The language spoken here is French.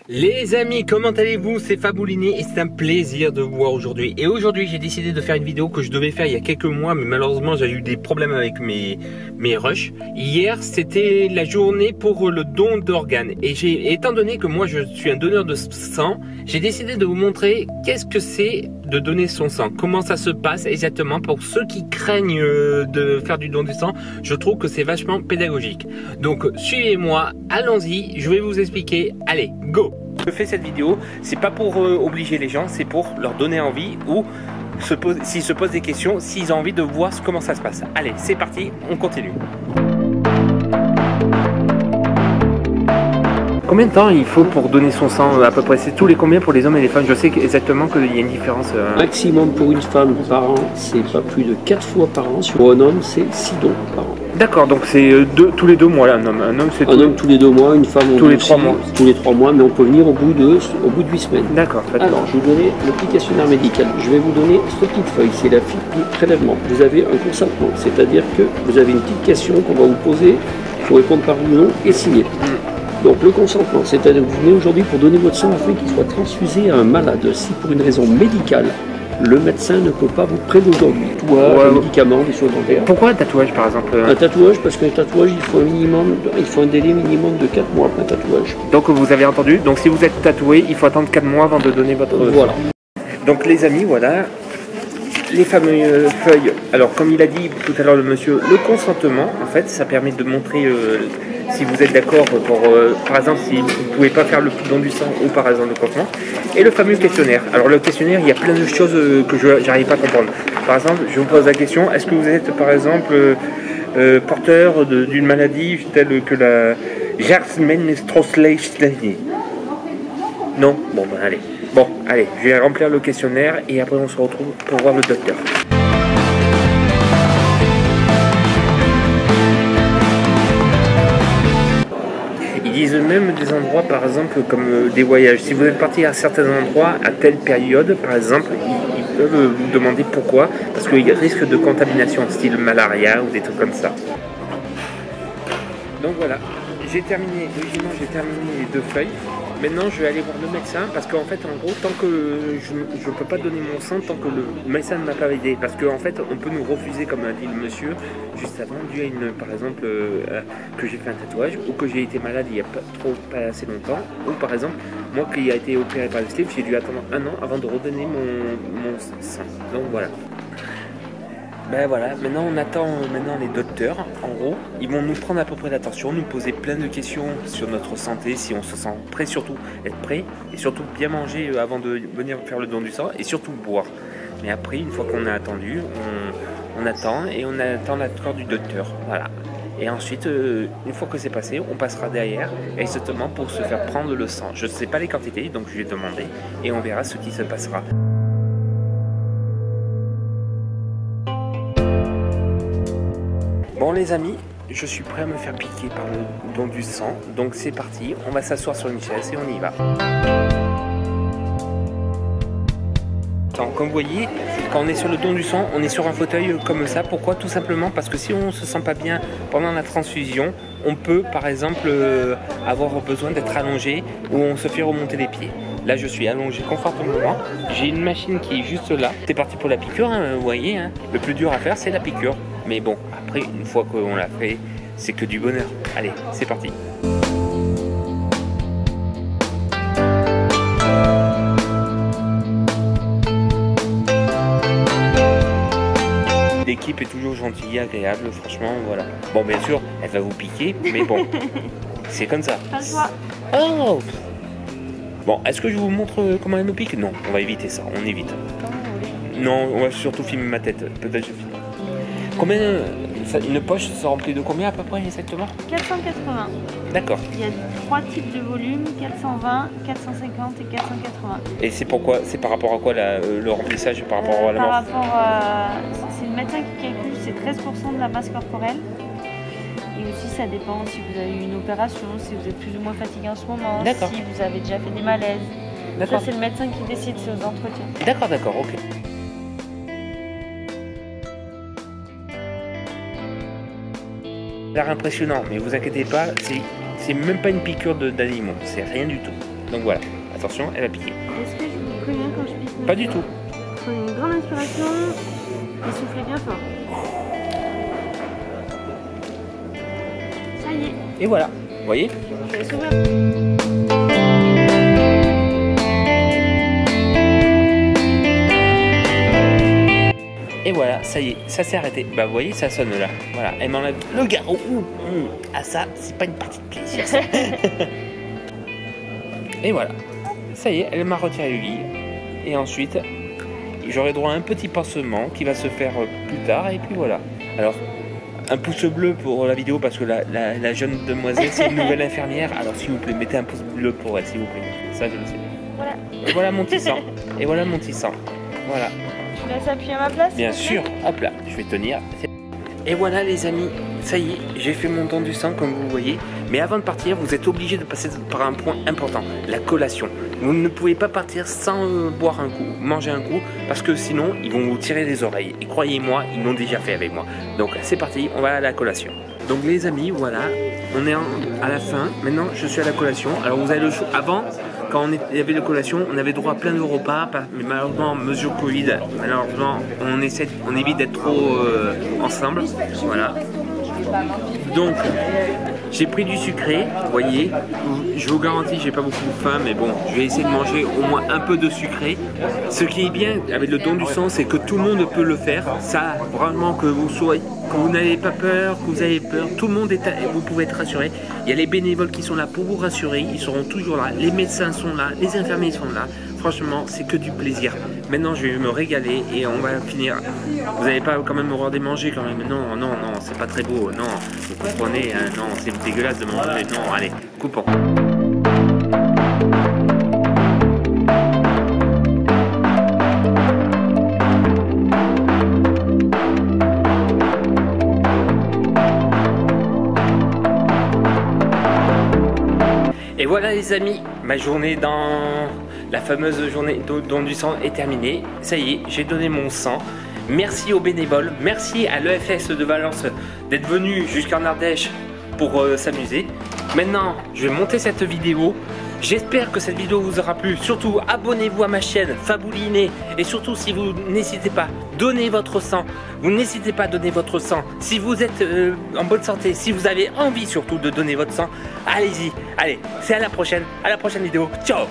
Les amis, comment allez-vous? C'est Faboulini et c'est un plaisir de vous voir aujourd'hui. Et aujourd'hui, j'ai décidé de faire une vidéo que je devais faire il y a quelques mois, mais malheureusement, j'ai eu des problèmes avec mes rushs. Hier, c'était la journée pour le don d'organes. Et étant donné que moi, je suis un donneur de sang, j'ai décidé de vous montrer qu'est-ce que c'est de donner son sang. Comment ça se passe exactement pour ceux qui craignent de faire du don du sang. Je trouve que c'est vachement pédagogique. Donc, suivez-moi, allons-y, je vais vous expliquer. Allez, go! Je fais cette vidéo, c'est pas pour obliger les gens, c'est pour leur donner envie ou s'ils se posent des questions, s'ils ont envie de voir comment ça se passe. Allez, c'est parti, on continue. Combien de temps il faut pour donner son sang à peu près? C'est tous les combien pour les hommes et les femmes? Je sais exactement qu'il y a une différence. Maximum pour une femme par an, c'est pas plus de 4 fois par an. Pour un homme, c'est 6 dons par an. D'accord, donc c'est tous les 2 mois là, un homme c'est tous les 2 mois, une femme tous les 3 mois. Tous les 3 mois, mais on peut venir au bout de 8 semaines. D'accord. Alors, je vais vous donner le petit questionnaire médical. Je vais vous donner cette petite feuille, c'est la fiche du prélèvement. Vous avez un consentement, c'est-à-dire que vous avez une petite question qu'on va vous poser, il faut répondre par oui ou non et signer. Donc le consentement, c'est-à-dire que vous venez aujourd'hui pour donner votre sang afin qu'il soit transfusé à un malade. Si pour une raison médicale, le médecin ne peut pas vous prescrire aujourd'hui un médicament, des soins dentaires. Pourquoi un tatouage par exemple? Un tatouage, parce qu'un tatouage, il faut un délai minimum de 4 mois pour un tatouage. Donc vous avez entendu, donc si vous êtes tatoué, il faut attendre 4 mois avant de donner votre... Voilà. Donc les amis, voilà, les fameuses feuilles. Alors comme il a dit tout à l'heure le monsieur, le consentement, en fait, ça permet de montrer... si vous êtes d'accord pour, par exemple, si vous ne pouvez pas faire le don du sang ou par exemple le consentement. Et le fameux questionnaire. Alors le questionnaire, il y a plein de choses que je n'arrive pas à comprendre. Par exemple, je vous pose la question, est-ce que vous êtes par exemple porteur d'une maladie telle que la Gerstmann-Strauss-Leishman? Non? Bon, ben allez. Bon, allez, je vais remplir le questionnaire et après on se retrouve pour voir le docteur. Ils disent même des endroits, par exemple, comme des voyages. Si vous êtes parti à certains endroits, à telle période, par exemple, ils peuvent vous demander pourquoi. Parce qu'il y a risque de contamination, style malaria ou des trucs comme ça. Donc voilà, j'ai terminé les 2 feuilles. Maintenant, je vais aller voir le médecin parce qu'en fait, en gros, tant que je ne peux pas donner mon sang tant que le médecin ne m'a pas aidé. Parce qu'en fait, on peut nous refuser, comme a dit le monsieur, juste avant, dû à par exemple, que j'ai fait un tatouage ou que j'ai été malade il n'y a pas assez longtemps. Ou par exemple, moi qui a été opéré par le sleeve, j'ai dû attendre 1 an avant de redonner mon sang. Donc voilà. Ben voilà, maintenant on attend les docteurs, en gros, ils vont nous prendre à peu près l'attention, nous poser plein de questions sur notre santé, si on se sent prêt, surtout être prêt, et surtout bien manger avant de venir faire le don du sang, et surtout boire. Mais après, une fois qu'on a attendu, on attend, et on attend l'accord du docteur, voilà. Et ensuite, une fois que c'est passé, on passera derrière, exactement pour se faire prendre le sang. Je ne sais pas les quantités, donc je vais demander, et on verra ce qui se passera. Bon les amis, je suis prêt à me faire piquer par le don du sang, donc c'est parti, on va s'asseoir sur une chaise et on y va. Comme vous voyez, quand on est sur le don du sang, on est sur un fauteuil comme ça. Pourquoi? Tout simplement parce que si on ne se sent pas bien pendant la transfusion, on peut par exemple avoir besoin d'être allongé ou on se fait remonter les pieds. Là je suis allongé confortablement, j'ai une machine qui est juste là. C'est parti pour la piqûre, hein, vous voyez, hein. Le plus dur à faire c'est la piqûre. Mais bon, après une fois qu'on l'a fait, c'est que du bonheur. Allez, c'est parti. L'équipe est toujours gentille, agréable, franchement, voilà. Bon, bien sûr, elle va vous piquer, mais bon, c'est comme ça. Oh! Bon, est-ce que je vous montre comment elle me pique? Non, on va éviter ça, on évite. Non, on va surtout filmer ma tête, peut-être je filme. Combien, une poche se remplit de combien à peu près exactement? 480. D'accord. Il y a 3 types de volumes, 420, 450 et 480. Et c'est pourquoi? C'est par rapport à quoi le remplissage par rapport à la mort? C'est le médecin qui calcule, c'est 13% de la masse corporelle. Et aussi ça dépend si vous avez eu une opération, si vous êtes plus ou moins fatigué en ce moment, si vous avez déjà fait des malaises. Ça c'est le médecin qui décide ces entretiens. D'accord, ok. Ça a l'air impressionnant, mais vous inquiétez pas, c'est même pas une piqûre d'animaux, c'est rien du tout. Donc voilà, attention, elle va piquer. Est-ce que je vous préviens quand je pique? Pas du tout. Prenez une grande inspiration et soufflez bien fort. Ça y est. Et voilà, vous voyez? Je vais s'ouvrir. Et voilà, ça y est, ça s'est arrêté. Bah vous voyez, ça sonne là. Voilà, elle m'enlève le garrot. Ah ça, c'est pas une partie de plaisir ça. Et voilà, ça y est, elle m'a retiré le lit. Et ensuite, j'aurai droit à un petit pansement qui va se faire plus tard. Et puis voilà. Alors, un pouce bleu pour la vidéo parce que la jeune demoiselle, c'est une nouvelle infirmière. Alors s'il vous plaît, mettez un pouce bleu pour elle, s'il vous plaît. Ça, je le sais. Voilà. Et voilà mon petit sang. Et voilà mon petit sang. Voilà. Tu laisses appuyer à ma place? Bien sûr, hop là, je vais tenir. Et voilà les amis, ça y est, j'ai fait mon don du sang comme vous voyez. Mais avant de partir, vous êtes obligés de passer par un point important, la collation. Vous ne pouvez pas partir sans boire un coup, manger un coup, parce que sinon, ils vont vous tirer les oreilles. Et croyez-moi, ils l'ont déjà fait avec moi. Donc c'est parti, on va à la collation. Donc les amis, voilà, on est à la fin. Maintenant, je suis à la collation. Alors vous avez le choix. Avant, quand il y avait la collation, on avait droit à plein de repas, mais malheureusement, mesure Covid, malheureusement, on évite d'être trop ensemble. Voilà. Donc, j'ai pris du sucré, vous voyez. Je vous garantis, j'ai pas beaucoup faim, mais bon, je vais essayer de manger au moins un peu de sucré. Ce qui est bien avec le don du sang, c'est que tout le monde peut le faire. Ça, vraiment, que vous n'avez pas peur, que vous avez peur, tout le monde vous pouvez être rassuré. Il y a les bénévoles qui sont là pour vous rassurer, ils seront toujours là. Les médecins sont là, les infirmiers sont là. Franchement, c'est que du plaisir. Maintenant, je vais me régaler et on va finir. Vous n'allez pas quand même me regarder manger quand même. Non, non, non, c'est pas très beau. Non, vous comprenez, hein, non, c'est dégueulasse de manger. Non, allez, coupons. Et voilà les amis, ma journée dans la fameuse journée don du sang est terminée. Ça y est, j'ai donné mon sang. Merci aux bénévoles, merci à l'EFS de Valence d'être venu jusqu'en Ardèche pour s'amuser. Maintenant, je vais monter cette vidéo. J'espère que cette vidéo vous aura plu. Surtout, abonnez-vous à ma chaîne Fabouliné. Et surtout, si vous n'hésitez pas, donnez votre sang. Vous n'hésitez pas à donner votre sang. Si vous êtes en bonne santé, si vous avez envie surtout de donner votre sang, allez-y. Allez, c'est à la prochaine vidéo. Ciao!